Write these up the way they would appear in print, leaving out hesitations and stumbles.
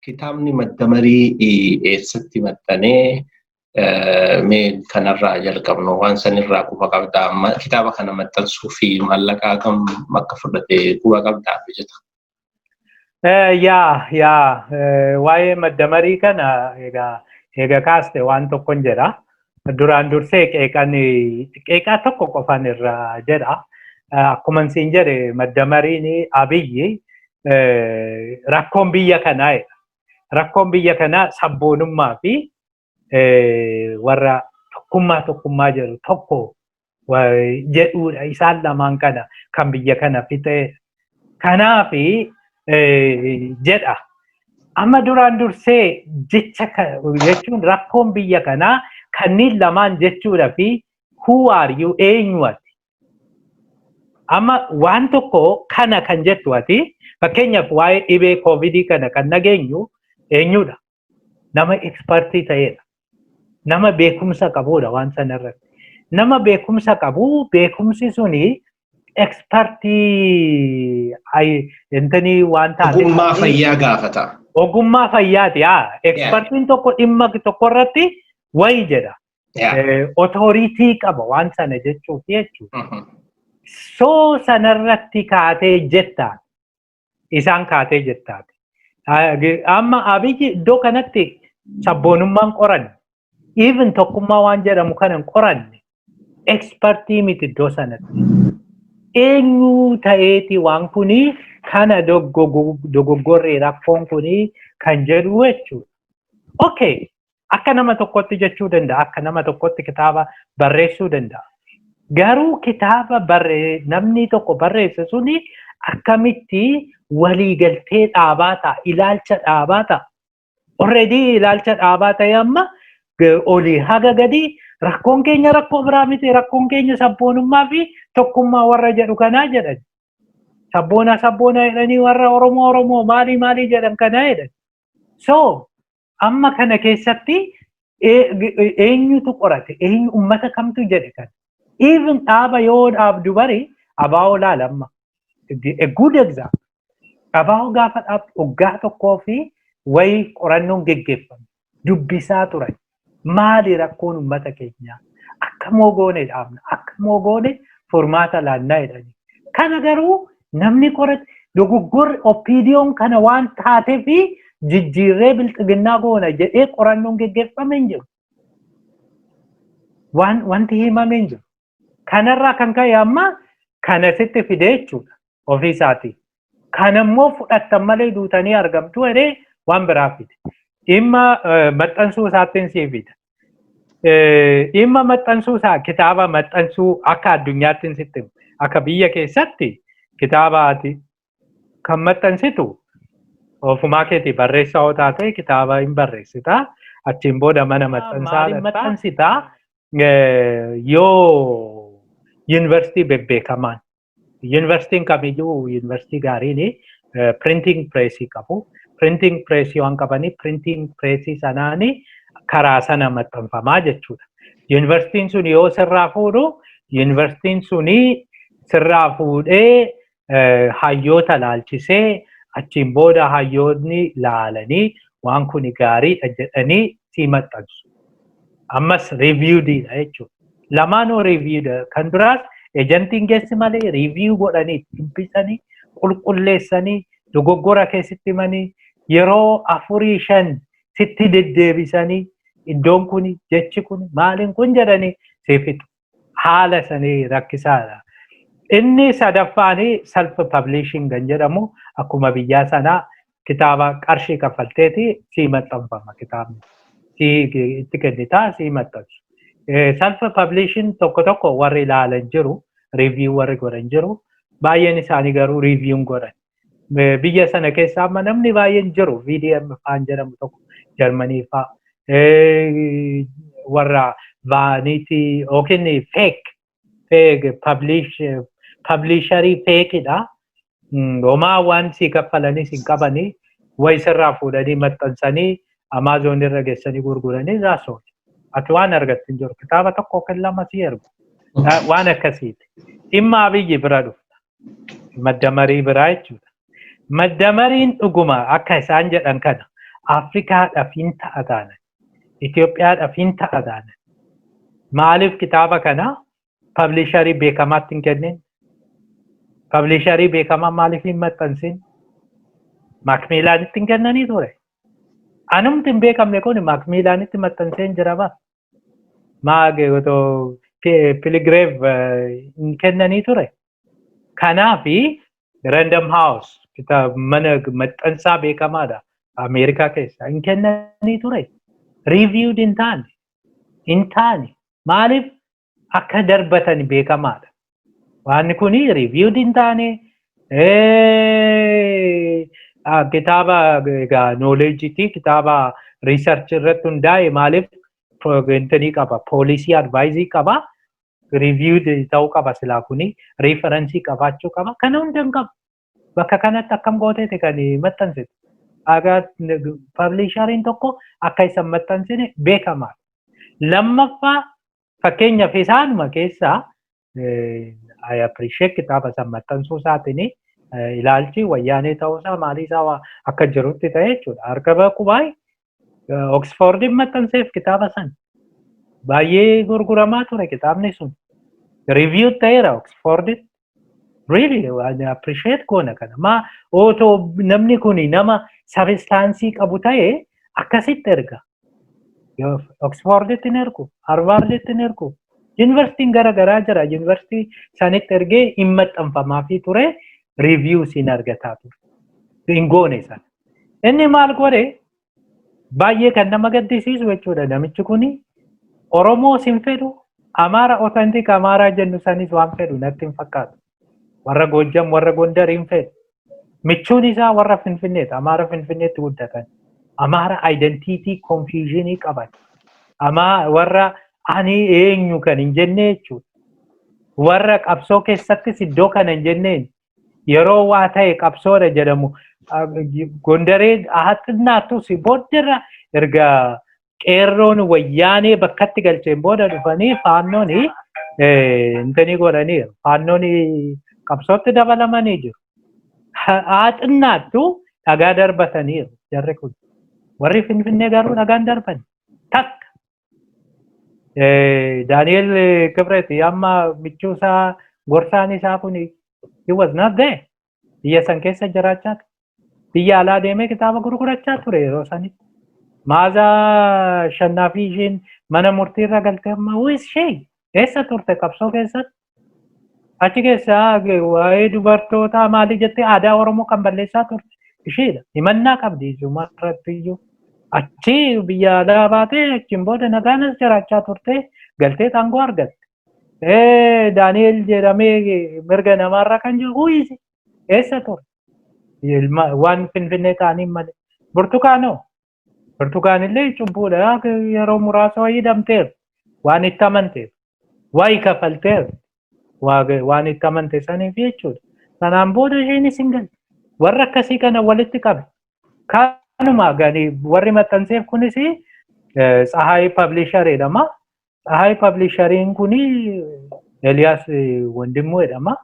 Kitaabni Maddamarii eessatti maxxanee mee kanarraa jalqabnu waan sanirraa quba qabdaa amma kitaaba kana maxxansuu fi maallaqaa kam akka fudhate quba qabdaa jeta. Waa'ee Maddamarii kana egaa kaaste waan tokkon jedha. Duraan dursee qeeqaa tokko qofan irraa jedha. Akkuma siin jedhe Maddamariin Abiyyi rakkoon biyya kanaa rakkoon biyya kanaa sabboonummaa fi warra tokkummaa jedhu tokko jedhuudha. Isaan lamaan kana kan biyya kana fixe. Kanaafi jedha. Amma duraan dursee jechuun rakkoon biyya kanaa kanneen lamaan jechuudha fi who are you eenyuati? Amma waan tokko kana kan jettu ati fakkeenyaaf waa'ee dhibee koovidii kana kan nageenyu eenyudha? Nama ekspertii ta'edha. Nama beekumsa qabudha waan sanarratti. Nama beekumsa qabu beekumsi suni ekspertii intanii waan taate. Ogummaa fayyaa gaafata. Ogummaa fayyaati. Ekspertiin tokko dhimma tokko irratti wayi jedha. Otooriitii qaba waan sana jechuufi jechuudha. So sanarratti kaatee jettaan. Isaan kaatee jettaati. Amma Abiyyi iddoo kanatti sabboonummaan qoranne. Even tokkummaa waan jedhamu kanan qoranne. Ekspertii miti iddoo sanatti. Eenyu ta'eeti waan kuni kana dogoggorree rakkoon kuni kan jedhu jechuudha. Okay. Akka nama tokkotti jechuu danda'a. Akka nama tokkotti kitaaba barreessuu danda'a. Garuu kitaaba namni tokko barreesse suni akkamitti waliigaltee dhaabaa ta'a, ilaalcha dhaabaa ta'a. Already ilaalcha dhaabaa ta'e amma olii haga gadi rakkoon keenya rakkoo biraa miti, rakkoon keenya sabboonummaa fi tokkummaa warra jedhu kanaa jedhan. Sabboona jedhanii warra Oromoo maalii jedhan kanaa jedhan. So amma kana keessatti eenyutu qorate? Eenyu ummata kamtu jedhe kana? Even dhaaba yoo dhaabdu bari abaa'oo laalamma. A good example. Abaa'oo gaafa dhaabdu waggaa tokkoo fi wayii qorannoon geggeeffame. Dubbisaa turan. Maali rakkoon ummata keenyaa? Akka moogoone dhaabna. Akka moogoone furmaata laannaa jedhani. Kana garuu namni qorate dogoggorri opiidiyoon kana waan taatee fi jijjiirree bilxiginnaa goona jedhee qorannoon geggeeffame hin jiru. Wanti himame hin jiru. Kanarraa kan ka'e amma kana sitti fidee jechuudha ofii isaatii. Kanammoo fudhattan malee duutanii argamtu jedhee waan biraa fide. Dhimma maxxansuu isaattiin sii fida. Dhimma maxxansuu isaa kitaaba maxxansuu akka addunyaattiin sitti akka biyya keessatti kitaabaati kan maxxansitu ofumaa keetii barreessaa yoo taate kitaaba hin barreessita. Achiin booda mana maxxansitaa yoo University bebbeekamaan. Universitiin kamiyyuu universitii gaariin printing pressii qabu. Printing pressii waan qabanii printing pressii sanaani karaa sana maxxanfamaa jechuudha. Universitiin sun yoo sirraa fuudhu universitiin suni sirraa fuudhee hayyoota laalchisee achiin booda hayyoonni laalanii waan kuni gaariidha jedhanii sii maxxansu. Ammas reviewdiidha jechuudha. Lamaanuu reviewdha. Kan duraas ejantiin geessi malee review godhanii dubbisanii qulqulleessanii dogoggora keessatti himanii yeroo 4-5 sitti deddeebisanii iddoon kuni jechi kuni maaliin kun jedhanii seefitu. Haala sanii rakkisaadha. Inni sadaffaanii self publishing kan jedhamu akkuma biyyaa sanaa kitaaba qarshii kaffalteeti sii maxxanfama kitaabni. Itti kennitaa sii maxxansu. Self publishing tokko warri ilaalan jiru, review warri godhan jiru, baay'een isaanii garuu review godhan. Biyya sana keessa amma namni baay'een jiru, VDM faan jedhamu tokko Jarmanii faa. Warra vaanitii yookiin fake publisherii fakeidha. Homaa waan sii kaffalanii siin qabanii wayi sirraa fuudhanii maxxansanii Amazon irra geessanii gurguranii raasoo. Ati waan argattin jiru kitaaba tokko kan lama sii ergu. Waan akkasiiti. Dhimma Abiyyi bira dhufta. Maddamarii biraa jechuudha. Maddamariin dhuguma akka isaan jedhan kana Afrikaadhaaf hin ta'a taana. Itoophiyaadhaaf hin ta'a taana. Maaliif kitaaba kana publisherii beekamaatti hin kennin? Publisherii beekamaa maaliif hin maxxansin? Macmillaanitti hin kennanii ture. Anumti hin beekamne kun Macmillaanitti maxxansee jira ba. Maage otoo Pilgrave hin kennanii ture. Kanaafi Random House mana maxxansaa beekamaadha Ameerikaa keessa hin kennanii ture. Reviewed hin taane. Maaliif akka darbatan beekamaadha. Waan kuni reviewed hin taane kitaaba knowledge'ti kitaaba research irratti hundaa'e maaliif intanii qaba policy advice qaba reviewed ta'uu qaba silaa kuni reference qabaachuu qaba kana hunda hin qabu. Bakka kanatti akkam gooteeti kan maxxansite. Aga publisheriin tokko akka isa maxxansine beekamaadha. Lammaffaa fakkeenyaaf isaanuma keessaa I appreciate kitaaba san maxxansuu isaatiin ilaalchi wayyaanee ta'uusaa maaliisaa akka jirutti ta'e jechuudha. Argaba qubaay Oxfordin maxxanseef kitaaba san baay'ee gurguramaa ture kitaabni sun. Review ta'eera Oxfordin. Really I appreciate goona kana. Otoo namni kuni nama substaansii qabu ta'e akkasitti erga. Oxforditti hin ergu, Harvarditti hin ergu. Yuunivarsiitiin garaagaraa jira. Yuunivarsiitii sanitti ergee hin maxxanfamaafi ture reviews hin argataa ture. Hin goone sana. Inni maal godhe baay'ee kan nama gaddisiisu jechuudha. Namichi kuni Oromoos hin fedhu, Amaara authentic Amaaraa jennu sanis waan fedhu natti hin fakkaatu. Warra Goojjam, warra Gondar hin fedhu. Michuun isaa warra Finfinneeti. Amaara Finfinneetti guddatan. Amaara identity confusion qaban. Warra ani eenyu kan hin jenne jechuudha. Warra qabsoo keessattis iddoo kana hin jenneen yeroo waa ta'e qabsoodha jedhamu Gondaree haxinnaattu si booddera erga qeerroon wayyaanee bakkatti galcheen booda dhufanii faannoon intanii godhaniiru. Faannoon qabsootti dabalamanii jiru. Haxinnaattu dhagaa darbataniiru jarri kun. Warri Finfinnee garuu dhagaan darban. Takka. Daani'el Kibreti amma michuu isaa gorsaan isaa kun he was not there. Biyya san keessa jiraachaa ture. Biyya alaa deemee kitaaba gurgurachaa ture yeroo sanitti. Maazaa Shannaafi isheen mana murtiirra galtee amma who is she? Eessa turte qabsoo keessatti? Achi keessaa waa'ee dubartootaa maali jettee aadaa Oromoo kan balleessaa turte isheedha. Himannaa qabdi isumarratti iyyuu. Achi biyya alaa baatee achiin booda nagaanas jiraachaa turte galtee aangoo argatte. Daani'el jedhamee mirga namaarra kan jiru huuyisi. Eessa ture? Waan Finfinnee ta'anii malee. Burtukaanoo. Burtukaanillee cubbuudha yeroo muraasa wayii hidhamteeru. Waan itti amanteef. Waayii kafalteeru. Waan itti amante saniif jechuudha. Sanaan booda isheenis hin galle. Warra akkasii kana walitti qabe. Kanuma gani warri maxxanseef kunis Tsahaay Publisher jedhama. Tsahaay Publisheriin kuni Eliyaas Wandimmoo jedhama.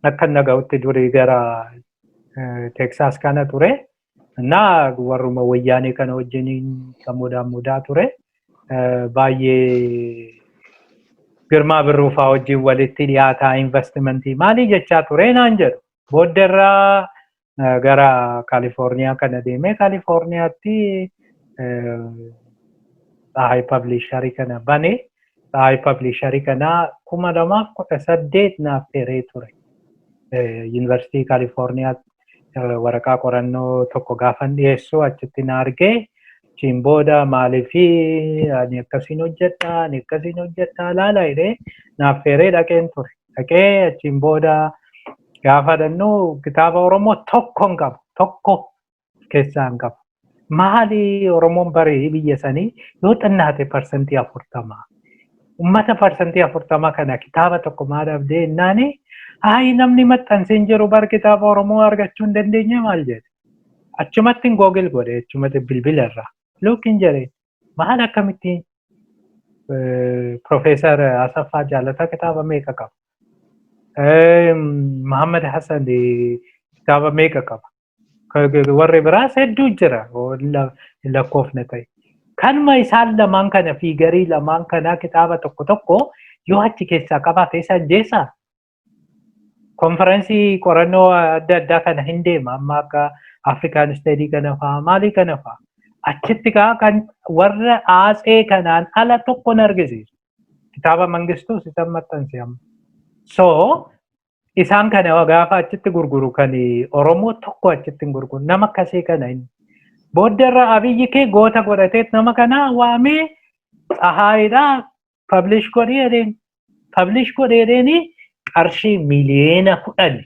Akka nagautti durii gara Texas kana ture. Na warruma wayyaanee kana wajjin kan mudaa ture. Baay'ee Girmaa Birruufaa wajjin walitti dhiyaataa investimentii maalii jechaa ture naan jedhu. Boodderraa gara Kaalifoorniyaa kana deemee Kaalifoorniyaatti Tsahaay Publisherii kana bane. Tsahaay Publisherii kana 2018 naaf feeree ture. Yuunivarsiitii Kaalifoorniyaatti waraqaa qorannoo tokko gaafan dhiyeessu achitti na argee. Achiin booda maaliifi ani akkasiin hojjedha laala jedhee naaf feeree dhaqeen ture. Dhaqee achiin booda gaafa dhannoo kitaaba Oromoo tokkoon qabu. Tokko keessaan qabu. Maali Oromoon barii biyya sanii yoo xinnaate parsantii 40. Uummata parsantii 40 kana kitaaba tokko maadhaaf deemnaani namni maxxanseen jiru bar kitaaba Oromoo argachuu hin dandeenye maal jedhe. Achumatti Google godhe achumatti bilbilarraa. Lookiin jedhee maal akkamitti Profeesar Asaffaa Jaalataa kitaaba meeqa qaba? Muhammad Hassan kitaaba meeqa qaba? warri biraas hedduu jira lakkoofne ta'e. Kanuma isaan lamaan kana fiigarii lamaan kana kitaaba tokko yoo achi keessaa qabaate isa ajjeesaa. Konferensii qorannoo adda addaa kana hin deema amma akka Afrikaan Steedii kana fa'aa maalii kana fa'aa. Achitti kan warra aatsee kanaan ala tokko argisiisu. Kitaaba Mangistuus isaan maxxanse amma. So isaan kana gaafa achitti gurguru kan Oromoo tokko achitti hin gurguru. Nama akkasii kana inni. Booddarra Abiyyi kee goota godhatee nama kana waamee Tsahaayidhaa publish godheedheeni qarshii miliyoona 10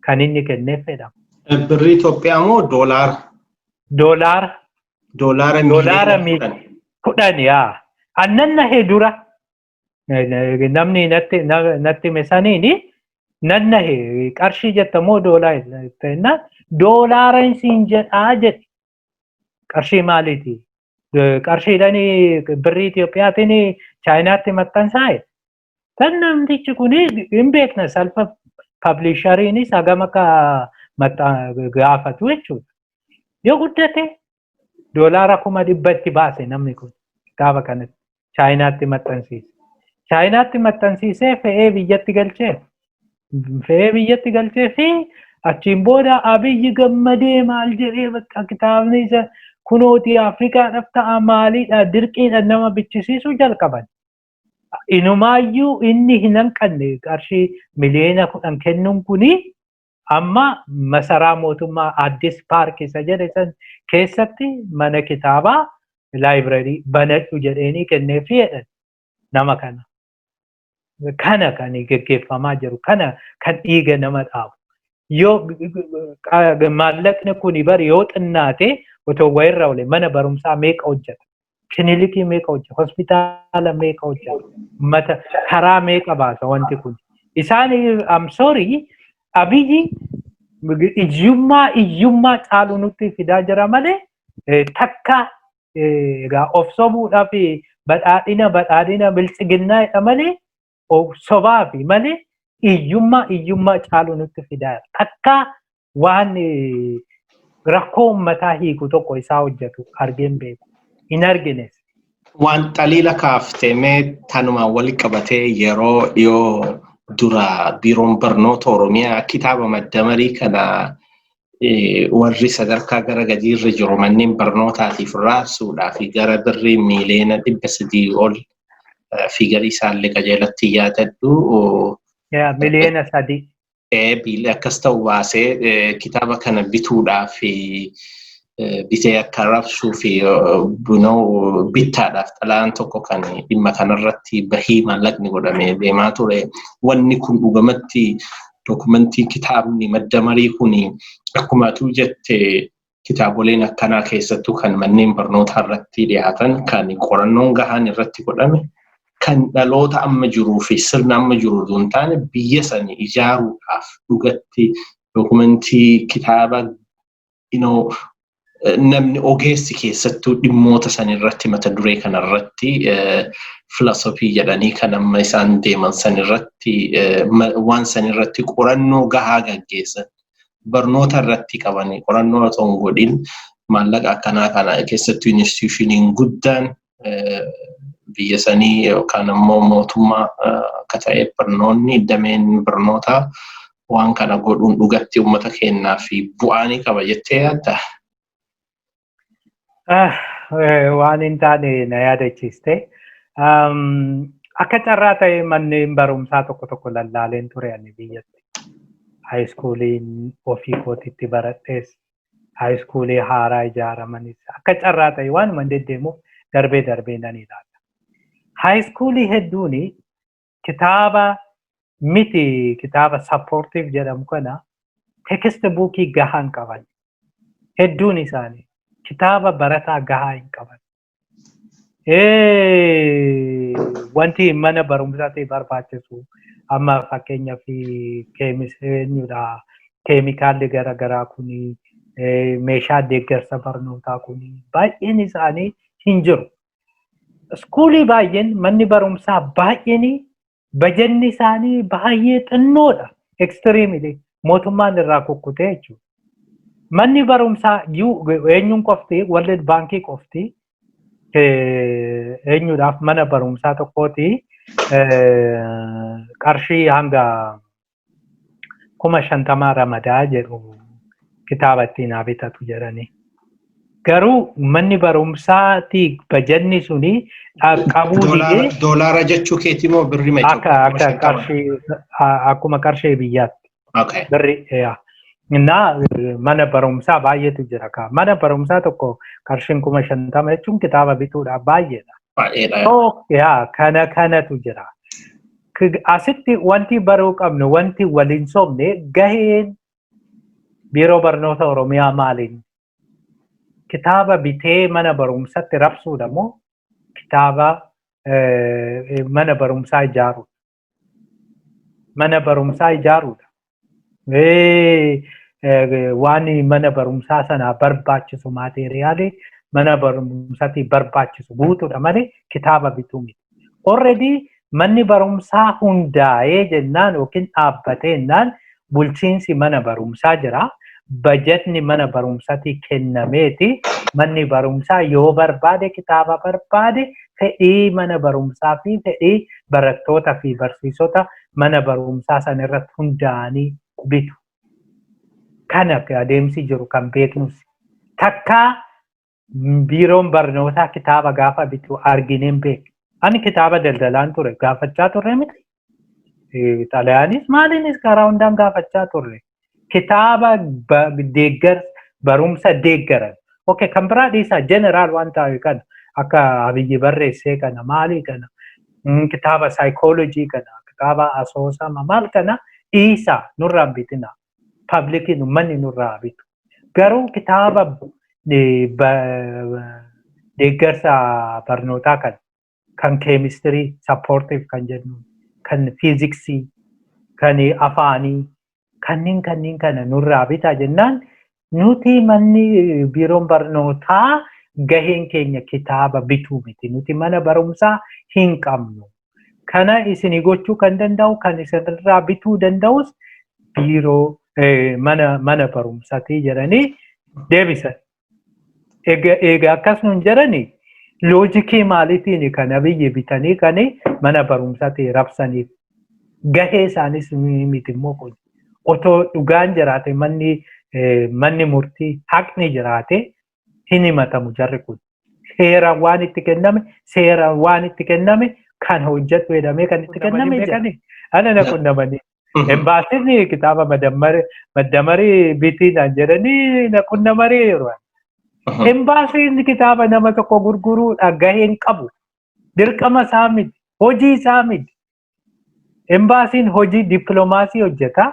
kan inni kenneef jedhama. Birrii Itoophiyaa moo doolaara? Doolaara miliyoona 10 yaa. Annan nahee dura namni natti mesaniini nan nahee qarshii jettamoo doolaara siin jedhaa jedhe. Qarshii maaliiti? Qarshiidhanii birrii Itoophiyaatiin Chaayinaatti maxxansaa'e. Kan namtichi kun hin beekna salpha publishariinis hagam akka gaafatu jechuudha. Yoo guddate doolaara 100,000 baase namni kun kitaaba kanatti Chaayinaatti maxxansiise. Chaayinaatti maxxansiisee fe'ee biyyatti galchee fi achiin booda Abiyyi gammadee maal jedhee bakka kitaabni isa kunooti Afrikaadhaaf ta'a maaliidha dirqiidha nama bichisiisuu jalqaban. Inumaayyuu inni hin hanqanne qarshii miliyoona 10 kennuun kuni amma masaraa mootummaa Addis Paark isa jedhe san keessatti mana kitaabaa laayibireerii banadhu jedheenii kenneefii jedhan nama kana. Kana kan geggeeffamaa jiru kana kan dhiiga nama dhaabu. Yoo maallaqni kun bari yoo xinnaate otoo wayirra oole mana barumsaa meeqa hojjeta? Kilinikii meeqa hojjeta? Hospitaala meeqa hojjeta? Karaa meeqa baasa wanti kun? Isaan I'm sorry Abiyyi iyyummaa caalu nutti fidaa jira malee takka of sobuudhaaf badhaadhina biltsiginnaa jedha malee sobaa fi malee iyyummaa caalu nutti fidaa jira. Takka waan rakkoo uummataa hiiku tokko isaa hojjetu argeen beeku. Hin argines. Waan xaliila kaaftee mee tanumaan wali qabatee yeroo dhiyoo dura biiroon barnoota Oromiyaa kitaaba maddamarii kana warri sadarkaa gara gadiirra jiru manneen barnootaatiif raabsuudhaa fi gara birrii miliyoona 300 ol fiigarii isaallee qajeelatti yaadadhu. Miliyoona 3. Biilee akkas ta'u baasee kitaaba kana bituudhaa fi bitee akka raabsuu fi bittaadhaaf xalayaan tokko kan dhimma kanarratti bahii maallaqni godhamee deemaa ture. Wanni kun dhugamatti dokumentii kitaabni maddamarii kun akkuma atu jette kitaaboleen akkanaa keessattuu kan manneen barnootaa irratti dhiyaatan kan qorannoon gahaan irratti godhame kan dhaloota amma jiruu fi sirna amma jiru duun taane biyya sanii ijaaruudhaaf dhugatti dokumentii kitaaba namni ogeessi keessattuu dhimmoota sanirratti mata duree kanarratti filosofii jedhanii kan amma isaan deeman sanirratti waan sanirratti qorannoo gahaa gaggeessan barnoota irratti qabanii qorannoo otoo hin godhin maallaqa akkanaa kana keessattuu institushiniin guddaan biyya sanii yookaan immoo mootummaa akka ta'e barnoonni dameen barnootaa waan kana godhuun dhugatti uummata keenyaa fi bu'aanii qaba jettee yaadda? Waan hin taane na yaadachiiste. Akka carraa ta'e manneen barumsaa tokko lallaaleen ture ani biyyatti. Haayiskuuliin ofii kootitti baradhees haayiskuulii haaraa ijaaramanis akka carraa ta'e waanuma deddeemuuf darbee nan ilaala. Haayiskuulii hedduun kitaaba miti kitaaba sappoortiif jedhamu kana tekst buukii gahaan qaban. Hedduun isaanii kitaaba barataa gahaa hin qaban. Wanti mana barumsaatti barbaachisu amma fakkeenyaaf keemikaalli garaagaraa kuni meeshaa deeggarsa barnootaa kuni baay'een isaanii hin jiru. Iskuulii baay'een manni barumsaa baay'een bajanni isaanii baay'ee xinnoodha. Ekstiriimidha. Mootummaan irraa kukkutee jechuudha. manni barumsaa eenyuun qofti World Baankii qofti eenyuudhaaf mana barumsaa tokkooti qarshii hanga 50,000 ramadaa jedhu kitaaba ittiin bitatu jedhanii. Garuu manni barumsaati bajanni suni qabuu didee doolaara jechuu keetii moo birrii meeqa? akka qarshii akkuma qarshii biyyaatti. Okay. Birrii mana barumsaa baay'eetu jira ka. Mana barumsaa tokko qarshiin 50,000 jechuun kitaaba bituudhaaf baay'eedha. Baay'eedha. Kanatu jira. Asitti wanti baruu qabnu wanti waliin sobne gaheen biiroo barnoota Oromiyaa maaliin? Kitaaba bitee mana barumsatti rabsuudha moo kitaaba mana barumsaa ijaaruudha? Mana barumsaa ijaaruudha. Waan mana barumsaa sana barbaachisu maateeriyaalii mana barumsaatti barbaachisu guutuudha malee kitaaba bituu miti. Already manni barumsaa hundaa'ee jennaan yookiin dhaabbatee jennaan bulchiinsi mana barumsaa jira. Bajetni mana barumsaatti kennameeti. Manni barumsaa yoo barbaade kitaaba barbaade fedhii mana barumsaa fi fedhii barattoota fi barsiisota mana barumsaa sana irratti hundaa'anii bitu. Kana adeemsi jiru kan beeknus. Takka biiroon barnootaa kitaaba gaafa bitu argineen beeku. Ani kitaaba daldalaan ture gaafachaa turre miti. Xalayaanis maaliinis karaa hundaan gaafachaa turre. Kitaaba barumsa deeggaran. Okay, kan biraa dhiisaa jeneraal waan ta'e kana akka Abiyyi barreessee kana maali kana kitaaba saayikoolojii kana kitaaba asoosama maal kana dhiisaa nurraa bitina. Pablikiin uummanni nurraa bitu. Garuu kitaaba deeggarsa barnootaa kan keemistirii sappoortiif kan jennu kan fiiziksii kan afaanii kanneen kana nurraa bitaa jennaan nuti manni biiroon barnootaa gaheen keenya kitaaba bituu miti. Nuti mana barumsaa hin qabnu. Kana isin gochuu kan danda'u kan isinirraa bituu danda'us biiroo mana barumsaati jedhanii deebisan. Egaa akkasumas jedhanii loojikii maaliitiin kan Abiyyi bitanii kan mana barumsaatti rabsaniif gahee isaanis miti immoo kun. Otoo dhugaan jiraate manni murtii haqni jiraate hin himatamu jarri kun. Seeraan waan itti kenname kan hojjetu jedhamee kan itti kenname jedhanii. Ana na qunnamanii. Embaasiin kitaaba maddamarii bitiidhaan jedhanii na qunnamanii yeroo. Embaasiin kitaaba nama tokko gurguruudhaan gaheen qabu. Dirqama isaa miti. Hojii isaa miti. Embaasiin hojii dippiloomaasii hojjeta.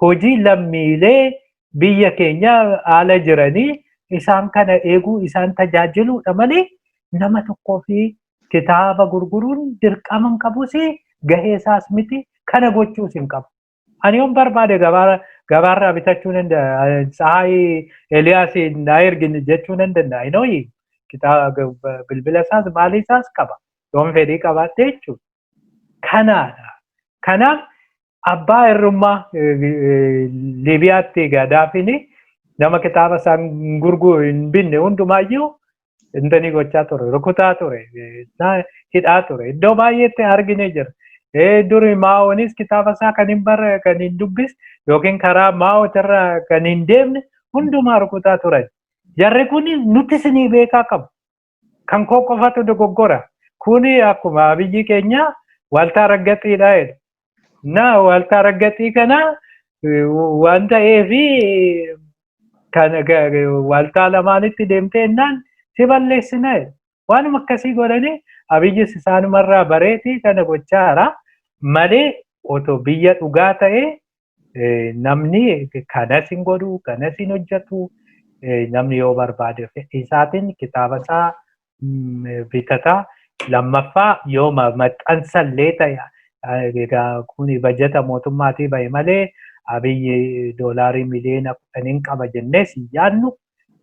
Hojii lammiilee biyya keenya haala jiranii isaan kana eeguu isaan tajaajiluudha malee nama tokkoo fi kitaaba gurguruun dirqama hin qabus gahee isaas miti kana gochuus hin qabu. Ani yoon barbaade gabaarraa bitachuu danda'a. Tsahaayii Eliyaas na ergin jechuu nan danda'a. Inooyi kitaaba bilbila isaas maalii isaas qaba. Yoon fedhii qabaatte jechuudha. Kanaadha. Kanaaf abbaa irrummaa Liibiyaatti Gaadaafiin nama kitaaba isaan gurguru hin binne hundumaayyuu intani gochaa ture, rukutaa ture, hidhaa ture. Iddoo baay'eetti argine jira. Duri Maa'oonis kitaaba isaa kan hin dubbis yookiin karaa Maa'ootirra kan hin deemne hundumaa rukutaa turan. Jarri kun nuti isinii beekaa qabu. Kan koo qofatu dogoggora. Kuni akkuma Abiyyi keenya Waaltaa Raggaxiidha jedhu. Waaltaa Raggaxii kana waan ta'eefi kan waaltaa lamaanitti deemtee jennaan si balleessina jedhu. Waanuma akkasii godhanii Abiyyis isaanumarraa bareetii kana gochaara malee otoo biyya dhugaa ta'ee namni kanas hin godhu kanas hin hojjetu namni yoo barbaade isaatiin kitaaba isaa bitata. Lammaffaa yoo maxxansallee ta'e kuni bajeta mootummaatii bahe malee Abiyyi doolaarii miliyoona 10 qaba jennee si yaadnu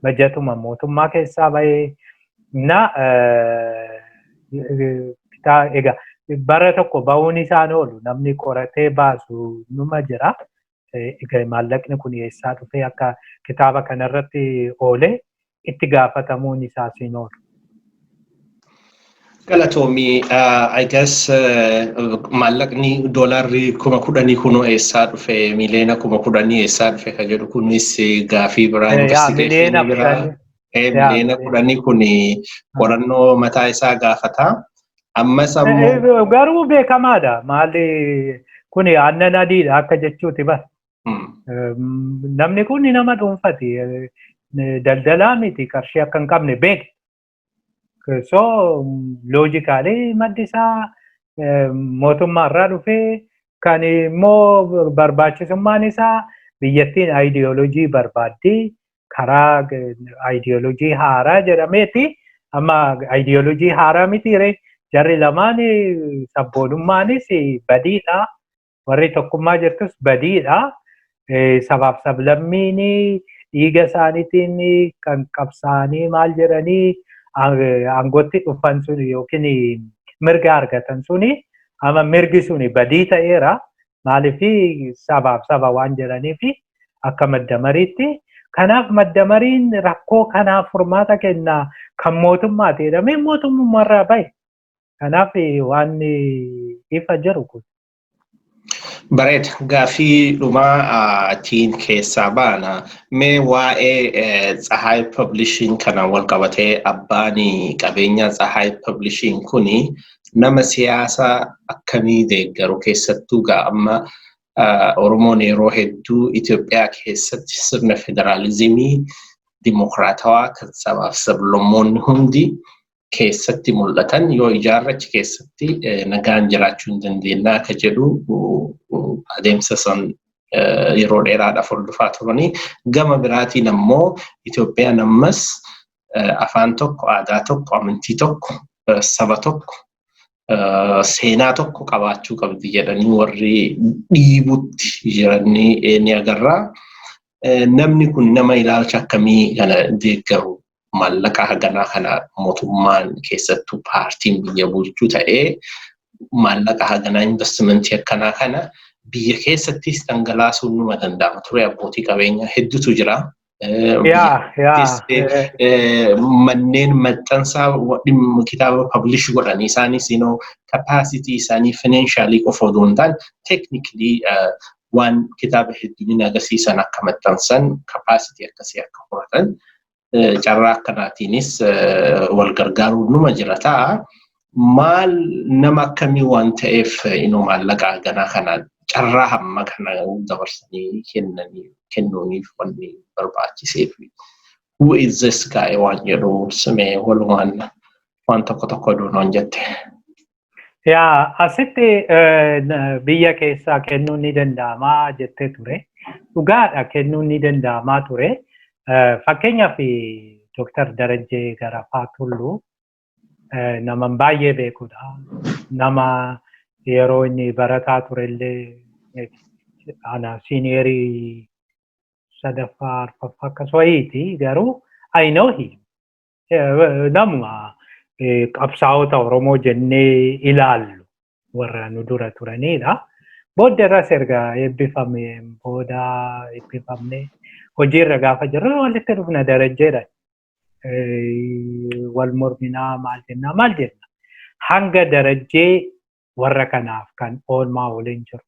bajetuma mootummaa keessaa bahe egaa bara tokko bahuun isaan oolu namni qoratee baasu numa jira. maallaqni kun eessaa dhufee akka kitaaba kanarratti oolee itti gaafatamuun isaa siin oolu. Galatoomii, I guess maallaqni doolaarri 10,000 kun eessaa dhufe, miliyoona 10,000 eessaa dhufe kan jedhu kunis gaafii biraa investigationii biraa. Miliyoona 10 kun qorannoo mataa isaa gaafata. Ammas ammoo garuu beekamaadha. Maali kun aannan adiidha akka jechuuti bara. Namni kun nama dhuunfati. Daldalaa miti qarshii akka hin qabne beek. So loojikaalee maddi isaa mootummaa irraa dhufee kan immoo barbaachisummaan isaa biyyattiin aayidiyooloojii barbaaddii karaa aayidiyooloojii haaraa jedhameeti. Amma aayidiyooloojii haaraa mitiire jarri lamaan sabboonummaanis badiidha. Warri tokkummaa jirtus badiidha. Sabaaf sablammiin dhiiga isaaniitiin kan qabsaanii maal jedhanii aangootti dhufan sun yookiin mirga argatan suni amma mirgi suni badii ta'eera. Maaliif sabaaf saba waan jedhaniif akka maddamariitti. Kanaaf maddamariin rakkoo kanaaf furmaata kennaa kan mootummaati jedhamee mootummaarraa bahe. Kanaaf waan ifa jiru kun. Bareeda, gaafii dhumaa tiin keessaa baana. Mee waa'ee Tsahaay Publishing kana wal qabatee abbaan qabeenya Tsahaay Publishing kuni nama siyaasa akkamii deeggaru keessattuu amma Oromoon yeroo hedduu Itoophiyaa keessatti sirna federaalizimii dimokiraatawaa kan sabaaf sablammoonni hundi keessatti mul'atan yoo ijaarrachi keessatti nagaan jiraachuu hin dandeenyaa akka jedhu adeemsa san yeroo dheeraadhaaf hordofaa turanii. Gama biraatiin ammoo Itoophiyaan ammas afaan tokko, aadaa tokko, amantii tokko, saba tokko, seenaa tokko qabaachuu qabdi jedhanii warri dhiibutti jiranii ni agarra. Namni kun nama ilaalcha akkamii kana deeggaru? Maallaqa haganaa kana mootummaan keessattuu paartiin biyya bulchuu ta'ee maallaqa haganaa investimentii akkanaa kana biyya keessattis dhangalaasuun numa danda'ama ture. Abbootii qabeenyaa hedduutu jira. Manneen maxxansaa kitaaba publish godhan isaanis capacity isaanii financially qofa odoo hin taane technically waan kitaaba hedduun agarsiisan akka maxxansan capacity akkasii akka horatan carraa akkanaatiinis wal gargaaruun numa jira ta'a. Maal nama akkamii waan ta'eef maallaqa haganaa kana carraa hamma kana dabarsanii kennuuniif wanni barbaachiseef. Who is this guy waan jedhu simee walumaan waan tokko doonoon jette. Asitti biyya keessaa kennuun ni danda'amaa jettee ture. Dhugaadha kennuun ni danda'amaa ture. Fakkeenyaaf Dr. Darajjee Garafaa Tulluu nama baay'ee beekudha. Nama yeroo inni barataa turellee ana siniyerii sadaffaa arfaffaa akkas wayiiti. Garuu I know him. Nama qabsaa'ota Oromoo jennee ilaallu warra nu dura turanidha. Booda irras erga eebbifamne hojiirra gaafa jirru walitti dhufna Darajjeedha. Wal morminaa maal jenna. Hanga Darajjee warra kanaaf kan oolmaa waliin jiru.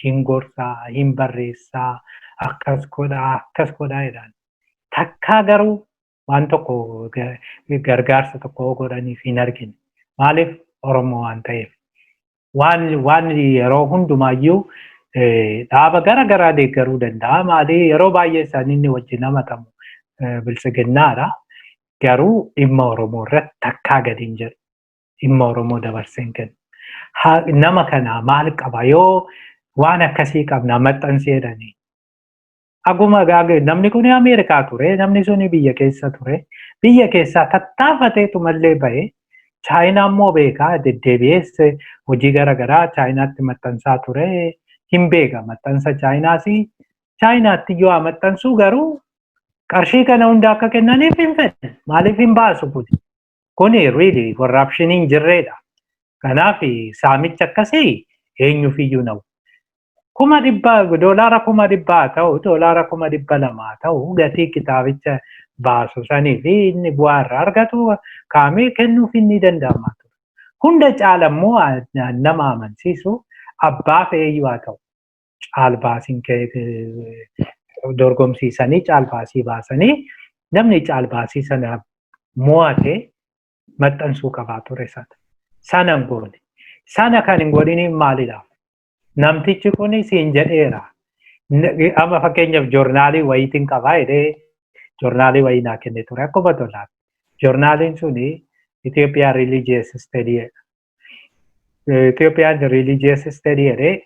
Hin gorsaa, hin barreessaa, akkas godhaa jedhan. Takkaa garuu waan tokko gargaarsa tokko godhaniif hin argine. Maaliif Oromoo waan ta'eef. Waan yeroo hundumaayyuu dhaaba gara garaa deeggaruu danda'a. Maali yeroo baay'ee isaanii inni wajjin namatamu bilchiginnaadha. Garuu dhimma Oromoo irratti takkaa gadi hin jedhu. Dhimma Oromoo dabarsee hin kennu. Nama kana maal qaba yoo waan akkasii qabna maxxansee jedhanii. Aguma namni kun Ameerikaa ture, namni suni biyya keessa ture. Biyya keessaa tattaafateetu mallee bahe. Chaayinaa immoo beekaa deddeebi'ees hojii garaagaraa Chaayinaatti maxxansaa ture. Hin beeka maxxansa Chaayinaas. Chaayinaatti yoo maxxansuu garuu qarshii kana hunda akka kennaniif hin fedhan. Maaliif hin baasu kun? Kuni really corruption hin jirredha. Kanaaf saamicha akkasii eenyuuf iyyuu na'u. doolaara 1,100 ta'u doolaara 200 ta'u gatii kitaabicha baasu sanii fi inni bu'aa irraa argatu kaamee kennuuf inni danda'ama. Hunda caala immoo nama amansiisu abbaa fe'eeyyuu haa ta'u caalbaasiin dorgomsiisanii caalbaasii baasanii namni caalbaasii sana mo'ate maxxansuu qabaa ture sana hin goone. Sana kan hin godhiniin maalidhaaf? Namtichi kun siin jedheera. Amma fakkeenyaaf joornaalii wayiitiin qabaa jedhee joornaalii wayii naa kenne ture akkuma tolaati. Joornaaliin suni Ethiopian Religious Study. Ethiopian Religious Study jedhee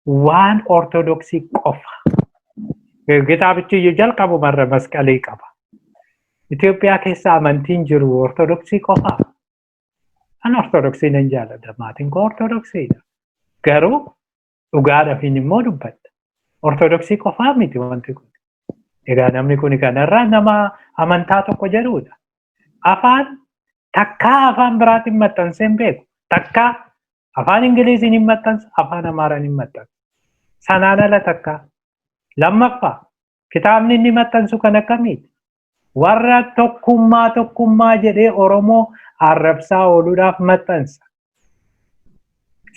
waan ortodoksii qofa. Kitaabichi jalqabumarra masqalii qaba. Itoophiyaa keessa amantiin jiru ortodoksii qofa. An ortodoksiin hin jaalladha. Maatiin koo ortodoksiidha. Garuu dhugaadhaaf immoo dubbadha. Ortodoksii qofaa miti wanti kun. Egaa namni kun kanarraa nama amantaa tokko jedhudha. Takkaa afaan biraatiin maxxansee hin beeku. Takkaa afaan Ingiliziin hin maxxansa, afaan Amaaraan hin maxxansa. Sanaan ala takkaa. Lammaffaa kitaabni inni maxxansu kan akkamiiti? Warra tokkummaa jedhee Oromoo arrabsaa ooluudhaaf maxxansa.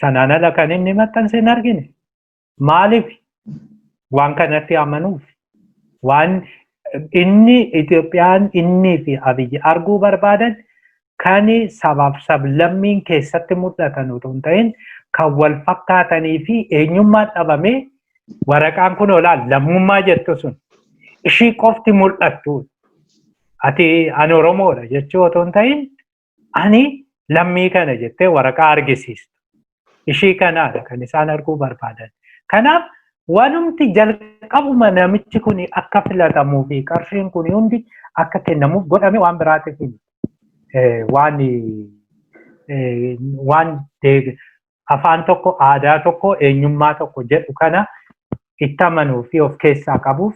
Sanaan ala kan inni maxxanse hin argine. Maaliif? Waan kanatti amanuuf. Waan inni Itoophiyaan inni fi Abiyyi arguu barbaadan kan sabaaf sablammiin keessatti mul'atan utuu hin ta'in kan wal fakkaatanii fi eenyummaan dhabamee waraqaan kun olaal lammummaa jettu sun ishii qofti mul'attu. Ati ani Oromoodha jechuu otoo hin ta'in ani lammii kana jettee waraqaa argisiistu. Ishii kanaadha kan isaan arguu barbaadan. Kanaaf wanumti jalqabuma namichi kun akka filatamuu fi qarshiin kun hundi akka kennamuuf godhame waan biraatiif waan afaan tokko aadaa tokko eenyummaa tokko jedhu kana itti amanuu fi of keessaa qabuuf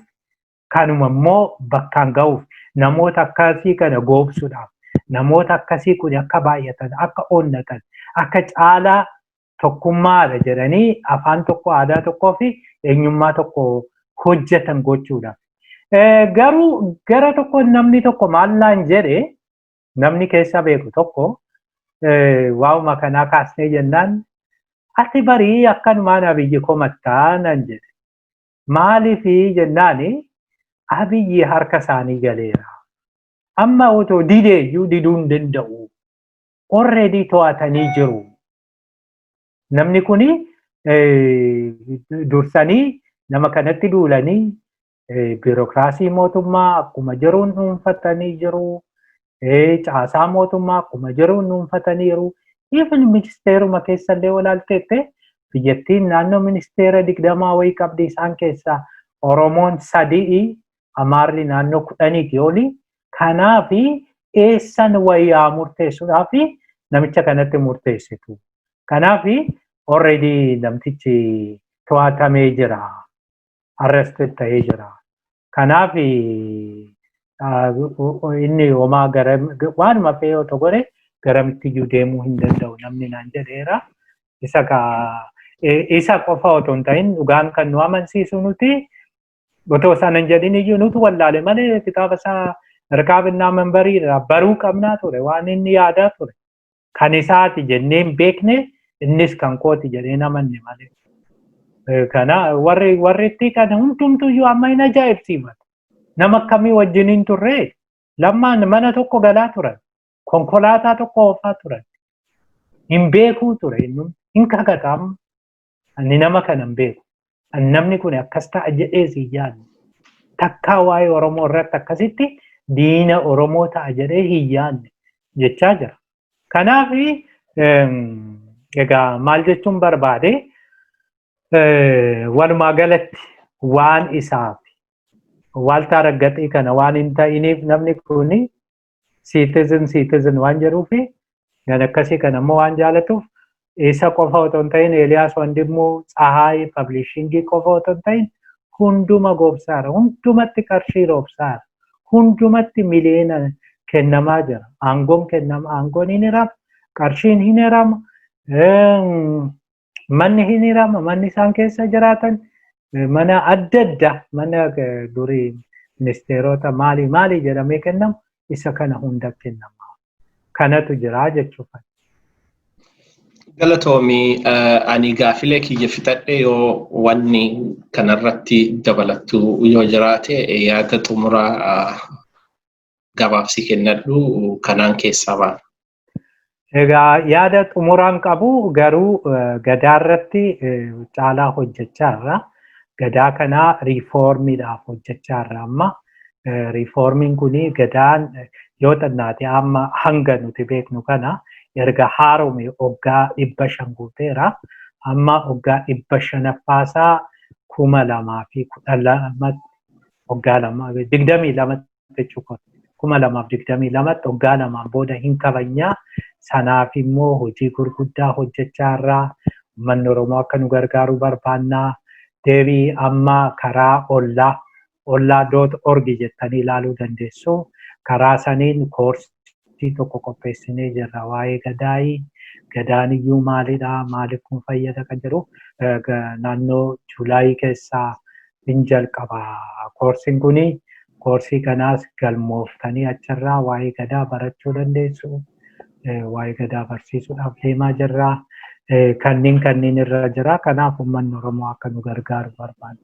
kanuma immoo bakkaan ga'uuf namoota akkasii kana goobsuudhaaf namoota akkasii kun akka baay'atan akka onnatan akka caalaa tokkummaadha jedhanii afaan tokko aadaa tokkoo fi eenyummaa tokko hojjetan gochuudhaaf. Garuu gara tokko namni tokko maallaan jedhe namni keessa beeku tokko waa'uma kanaa kaasnee jennaan ati barii akkanumaan Abiyyi komattaa nan jedhe. Maaliifi jennaani Abiyyi harka isaanii galeera. Amma otoo dideeyyuu diduu hin danda'u. Already to'atanii jiru. Namni kuni dursanii nama kanatti duulanii biirokraasii mootummaa akkuma jiruun dhuunfatanii jiru. Caasaa mootummaa akkuma jiruun dhuunfataniiru. Even ministeeruma keessallee walaalteette biyyattiin naannoo ministeera 20 wayii qabdi isaan keessaa Oromoon 3 Amaarri naannoo 10 oli. Kanaafi eessan wayyaa murteessuudhaafi namicha kanatti murteessitu. Kanaafi already namtichi to'atamee jira. Arrested ta'ee jira. Kanaafi inni homaa waanuma fe'ee otoo godhe garamitti iyyuu deemuu hin danda'u namni naan jedheera. Isa qofa otoo hin ta'in dhugaan kan nu amansiisu nuti otoo isaan hin jedhin iyyuu nuti wallaale malee kitaaba isaa Rikaabinaa Manbariidha baruu qabnaa ture waan inni yaadaa ture. Kan isaati jennee hin beekne innis kan kooti jedhee namanne malee. Kana warri itti kana hundumtuyyuu amma hin ajaa'ibsiifatu. Nama akkamii wajjin hin turre lammaan mana tokko galaa turan. Konkolaataa tokko oofaa turan. Hin beekuu ture hin kakatam. Ani nama kana hin beeku. Namni kun akkas ta'a jedhee si yaadne. Takkaa waa'ee Oromoo irratti akkasitti diina Oromoo ta'a jedhee hin yaadne jechaa jira. Kanaaf egaa maal jechuun barbaade walumaa galatti waan isaaf waaltaa raggaxii kana waan hin ta'iniif namni kun citizen waan jedhuufi gan akkasii kana immoo waan jaalatuuf isa qofa otoo hin ta'in Eeliyaas Wandimmoo Tsahaay Publishingii qofa otoo hin ta'in hunduma goobsaara, hundumatti qarshii roobsaara, hundumatti miliyoona kennamaa jira. Aangoon kennama, aangoon hin hirama, qarshiin hin hirama. manni hin hirama, manni isaan keessa jiraatan mana adda addaa, mana durii ministeerota maali jedhamee kennamu isa kana hunda kennama. Kanatu jira jechuudha. Galatoomii ani gaafilee kiyya fixadhe yoo wanni kanarratti dabalattu yoo jiraate yaada xumuraa gabaabsi kennadhu kanaan keessaa baana. Egaa yaada xumuraan qabu garuu gadaarratti caalaa hojjechaarra. Gadaa kanaa riifoormiidhaaf hojjechaarra amma. Riifoormiin kuni gadaan yoo xinnaate amma hanga nuti beeknu kana erga haaromee waggaa 500 guuteera. Amma waggaa 500ffaasaa 2012 waggaa 22 jechuudha. 2022 waggaa 2 booda hin kabajnaa. Sanaaf immoo hojii gurguddaa hojjechaarraa uummanni Oromoo akka nu gargaaru barbaannaa. Deebii amma karaa ollaa.org jettanii ilaaluu dandeessu. Karaa saniin koorsii tokko qopheessinee jirra waa'ee gadaayii. Gadaan iyyuu maalidha? Maaliif kun fayyada kan jedhu naannoo Juulaayii keessaa hin jalqaba. Koorsiin kuni koorsii kanaas galmooftanii achirraa waa'ee gadaa barachuu dandeessu. Waa'ee gadaa barsiisuudhaaf deemaa jirra. Kanneen irra jira. Kanaaf uummanni Oromoo akka nu gargaaru barbaanna.